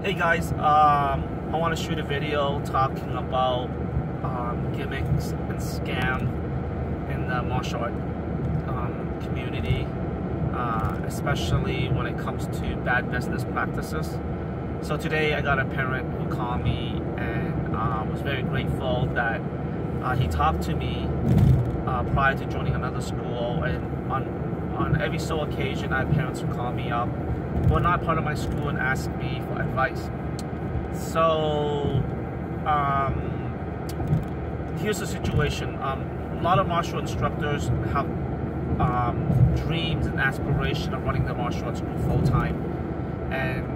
Hey guys, I want to shoot a video talking about gimmicks and scam in the martial art community, especially when it comes to bad business practices. So today I got a parent who called me and was very grateful that he talked to me prior to joining another school, and on every so occasion I have parents who call me up who are not part of my school and ask me for advice. So here's the situation. A lot of martial instructors have dreams and aspiration of running the martial arts school full-time, and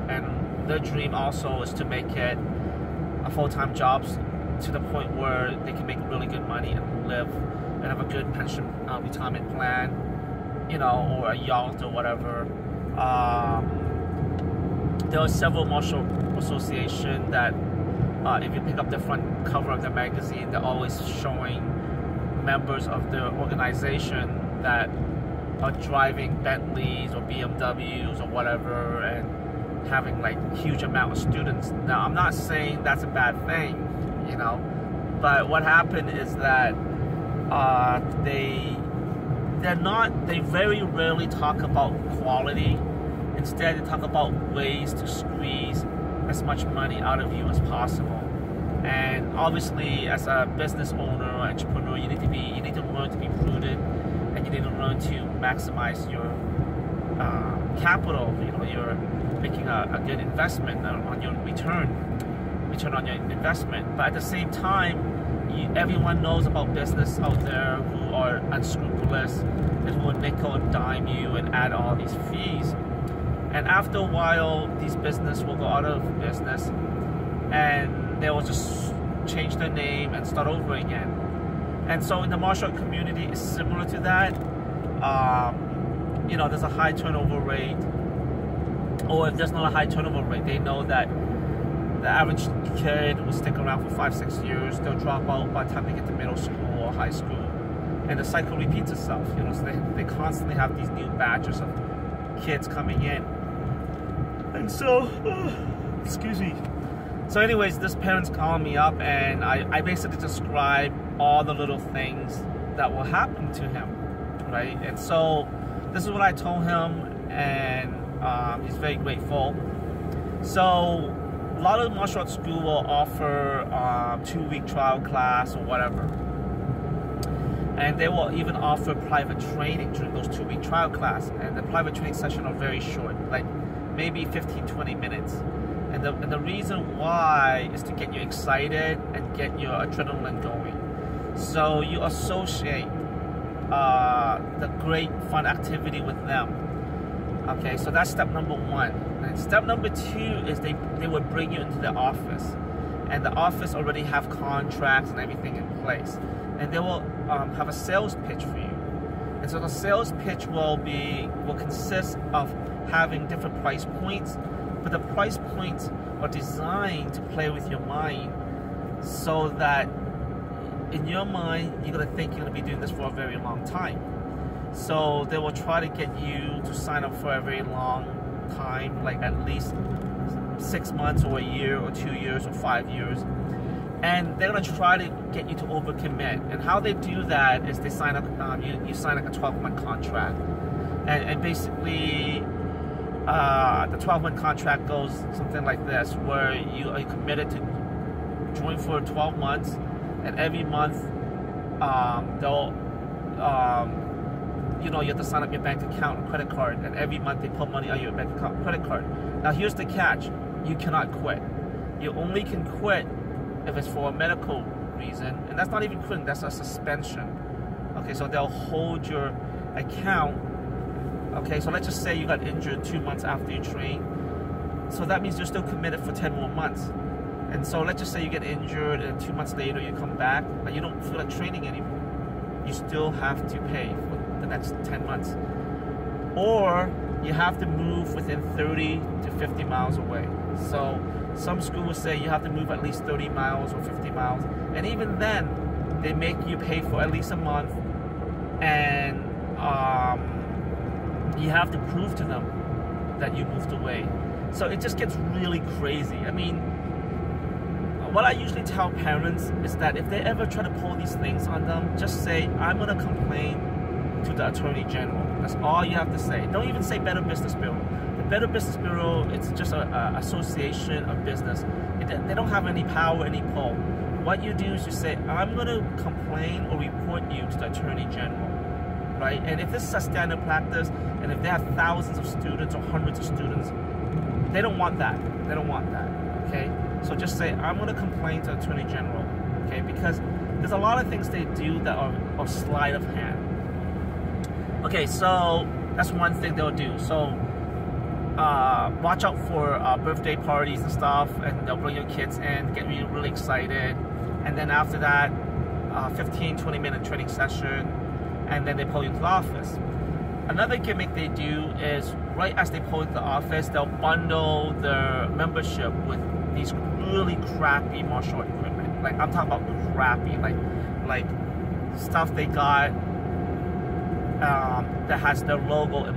and their dream also is to make it a full-time job to the point where they can make really good money and live and have a good pension retirement plan, or a yacht or whatever. There are several martial associations that if you pick up the front cover of the magazine, they're always showing members of the organization that are driving Bentleys or BMWs or whatever and having like huge amount of students. Now, I'm not saying that's a bad thing, but what happened is that they very rarely talk about quality. Instead, they talk about ways to squeeze as much money out of you as possible. And obviously, as a business owner or entrepreneur, you need to learn to be prudent, and you need to learn to maximize your capital. You're making a good investment on your return on your investment. But at the same time, everyone knows about business out there who are unscrupulous and who will nickel and dime you and add all these fees. And after a while, these businesses will go out of business and they will just change their name and start over again. And so in the martial art community, it's similar to that. There's a high turnover rate, or if there's not a high turnover rate, they know that the average kid will stick around for 5-6 years. They'll drop out by the time they get to middle school or high school. And the cycle repeats itself. So they constantly have these new batches of kids coming in. And so, excuse me. So anyways, this parent's calling me up, and I basically describe all the little things that will happen to him, right? And so this is what I told him, and he's very grateful. So a lot of martial arts school will offer 2-week trial class or whatever. And they will even offer private training during those 2-week trial class. And the private training session are very short, like maybe 15-20 minutes. And the reason why is to get you excited and get your adrenaline going. So you associate the great fun activity with them. Okay, so that's step number one. And step number two is they would bring you into the office. And the office already have contracts and everything in place. And they will have a sales pitch for you. And so the sales pitch will consist of having different price points, but the price points are designed to play with your mind so that in your mind, you're going to think you're going to be doing this for a very long time. So they will try to get you to sign up for a very long time, like at least 6 months or a year or 2 years or 5 years. And they're going to try to get you to overcommit. And how they do that is they sign up, you sign like a 12-month contract. And basically, the 12-month contract goes something like this, where you are committed to join for 12 months, and every month, you have to sign up your bank account and credit card, and every month they put money on your bank account and credit card. Now here's the catch: you cannot quit. You only can quit if it's for a medical reason, and that's not even quitting, that's a suspension. Okay, so they'll hold your account. Okay, so let's just say you got injured 2 months after you train. So that means you're still committed for 10 more months. And so let's just say you get injured and 2 months later you come back, but you don't feel like training anymore. You still have to pay for the next 10 months. Or you have to move within 30 to 50 miles away. So some schools say you have to move at least 30 miles or 50 miles. And even then, they make you pay for at least a month. And you have to prove to them that you moved away. So it just gets really crazy. I mean, what I usually tell parents is that if they ever try to pull these things on them, just say, I'm going to complain to the Attorney General. That's all you have to say. Don't even say Better Business Bureau. The Better Business Bureau, it's just an association of business. They don't have any power, any pull. What you do is you say, I'm going to complain or report you to the Attorney General, right? And if this is a standard practice, and if they have thousands of students or hundreds of students, they don't want that. They don't want that, okay? So just say, I'm going to complain to the Attorney General, okay? Because there's a lot of things they do that are sleight of hand. Okay, so that's one thing they'll do. So watch out for birthday parties and stuff, and they'll bring your kids in, get you really excited, and then after that, 15-20 minute training session, and then they pull you to the office. Another gimmick they do is right as they pull you to the office, they'll bundle their membership with these really crappy martial art equipment. Like, I'm talking about crappy, like stuff they got that has their logo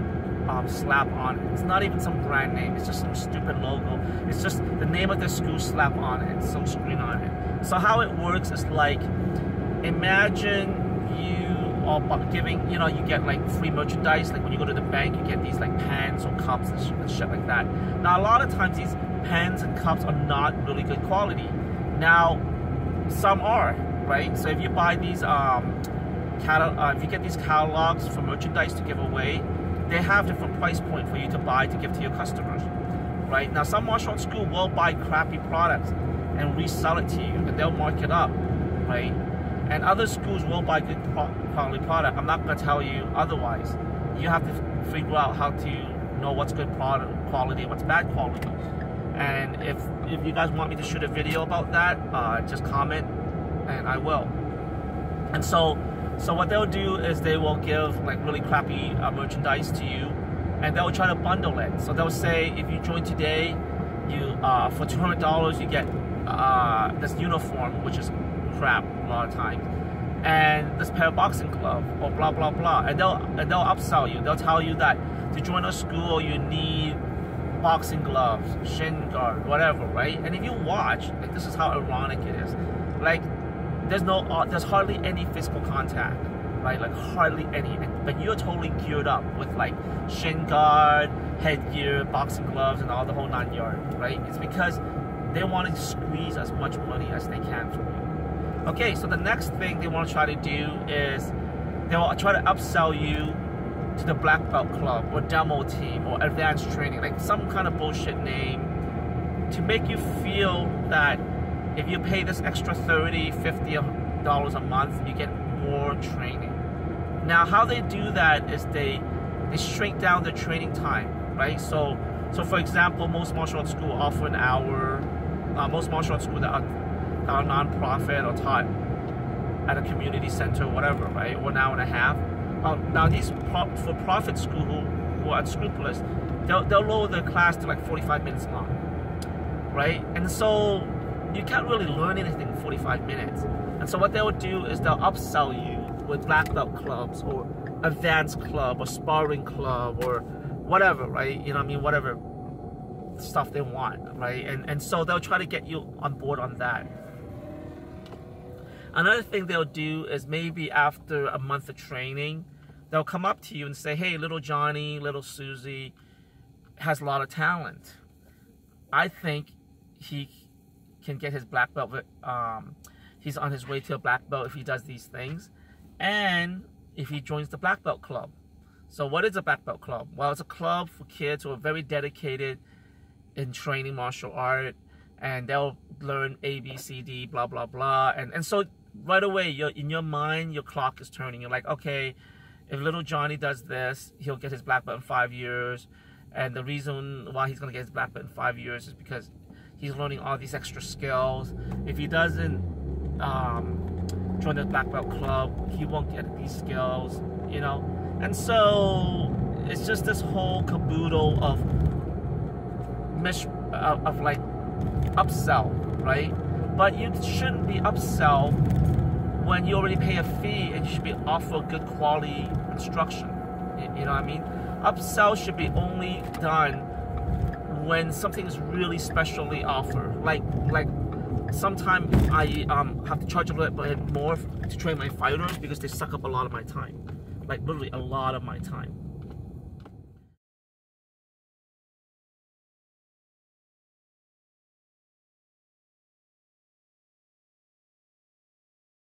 slap on it. It's not even some brand name. It's just some stupid logo. It's just the name of the school slap on it, some screen on it. So how it works is like, imagine you are giving, you get like free merchandise. Like when you go to the bank, you get these like pens or cups and shit like that. Now a lot of times these pens and cups are not really good quality. Now some are, right? So if you buy these if you get these catalogs for merchandise to give away, they have different price point for you to buy to give to your customers, right? Now some martial arts school will buy crappy products and resell it to you, and they'll mark it up, right? And other schools will buy good quality product. I'm not going to tell you otherwise. You have to figure out how to know what's good product quality, what's bad quality. And if you guys want me to shoot a video about that, just comment and I will. And so what they'll do is they will give like really crappy merchandise to you, and they'll try to bundle it. So they'll say, if you join today, you for $200 you get this uniform, which is crap a lot of times, and this pair of boxing gloves, or blah blah blah, and they'll upsell you. They'll tell you that to join a school you need boxing gloves, shin guard, whatever, right? And if you watch, like, this is how ironic it is. Like, there's hardly any physical contact, right? Like hardly any, but you're totally geared up with like shin guard, headgear, boxing gloves, and all the whole 9 yards, right? It's because they want to squeeze as much money as they can from you. Okay, so the next thing they want to try to do is they will try to upsell you to the black belt club or demo team or advanced training, like some kind of bullshit name, to make you feel that if you pay this extra $30, $50 a month, you get more training. Now, how they do that is they shrink down the training time, right? So for example, most martial arts schools offer an hour. Most martial arts schools that are non-profit or taught at a community center or whatever, right? Or an hour and a half. Now these for-profit schools who are unscrupulous, they'll lower their class to like 45 minutes long, right? And so you can't really learn anything in 45 minutes. And so what they'll do is they'll upsell you with black belt clubs or advanced club or sparring club or whatever, right? You know what I mean? Whatever stuff they want, right? And so they'll try to get you on board on that. Another thing they'll do is maybe after a month of training, they'll come up to you and say, hey, little Johnny, little Susie has a lot of talent. I think he can get his black belt. He's on his way to a black belt if he does these things, and if he joins the black belt club. So what is a black belt club? Well, it's a club for kids who are very dedicated in training martial art, and they'll learn A, B, C, D, blah, blah, blah. And so right away, in your mind, your clock is turning. You're like, okay, if little Johnny does this, he'll get his black belt in 5 years. And the reason why he's going to get his black belt in 5 years is because he's learning all these extra skills. If he doesn't join the black belt club, he won't get these skills, you know? And so it's just this whole caboodle of like upsell, right? But you shouldn't be upsell when you already pay a fee, and you should be offered good quality instruction. You know what I mean? Upsell should be only done when something is really specially offered. Like sometimes I have to charge a little bit more to train my fighters because they suck up a lot of my time. Like literally a lot of my time.